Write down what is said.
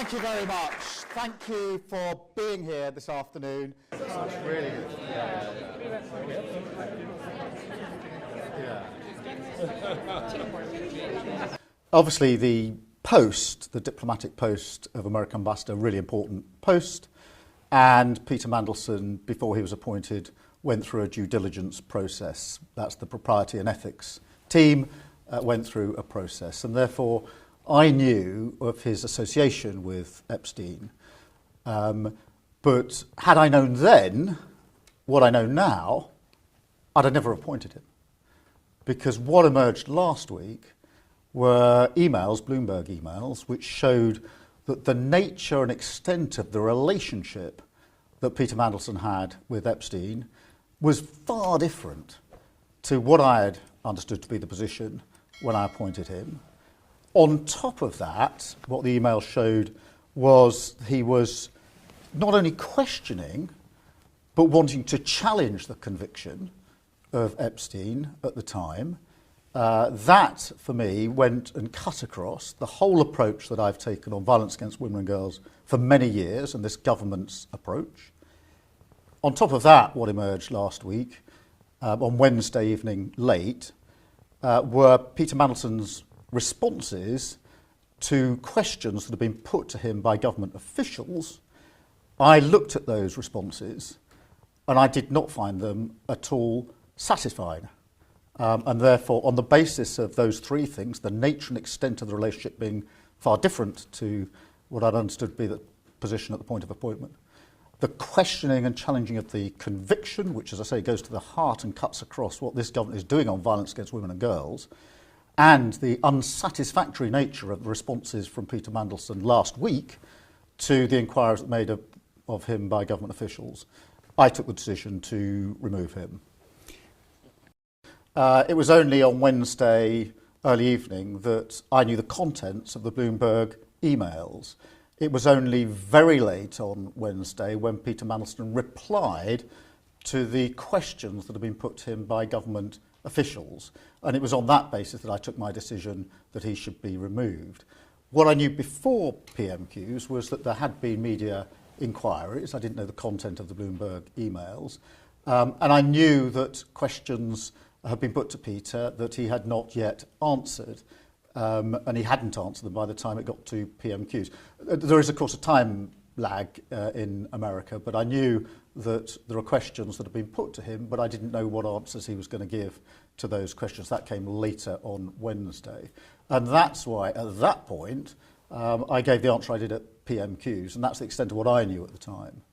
Thank you very much. Thank you for being here this afternoon. It's really good. Obviously, the post, the diplomatic post of American ambassador, really important post, and Peter Mandelson, before he was appointed, went through a due diligence process. That's the propriety and ethics team went through a process, and therefore I knew of his association with Epstein. But had I known then what I know now, I'd have never appointed him. Because what emerged last week were emails, Bloomberg emails, which showed that the nature and extent of the relationship that Peter Mandelson had with Epstein was far different to what I had understood to be the position when I appointed him. On top of that, what the email showed was he was not only questioning, but wanting to challenge the conviction of Epstein at the time. That, for me, went and cut across the whole approach that I've taken on violence against women and girls for many years, and this government's approach. On top of that, what emerged last week, on Wednesday evening late, were Peter Mandelson's responses to questions that have been put to him by government officials. I looked at those responses and I did not find them at all satisfying. And therefore, on the basis of those three things, the nature and extent of the relationship being far different to what I'd understood to be the position at the point of appointment, the questioning and challenging of the conviction, which, as I say, goes to the heart and cuts across what this government is doing on violence against women and girls, and the unsatisfactory nature of the responses from Peter Mandelson last week to the inquiries made of him by government officials, I took the decision to remove him. It was only on Wednesday early evening that I knew the contents of the Bloomberg emails. It was only very late on Wednesday when Peter Mandelson replied to the questions that had been put to him by government officials. And it was on that basis that I took my decision that he should be removed. What I knew before PM Qs was that there had been media inquiries. I didn't know the content of the Bloomberg emails. And I knew that questions had been put to Peter that he had not yet answered. And he hadn't answered them by the time it got to PM Qs. There is, of course, a time lag in America, but I knew that there are questions that have been put to him, but I didn't know what answers he was going to give to those questions. That came later on Wednesday. And that's why, at that point, I gave the answer I did at PM Qs, and that's the extent of what I knew at the time.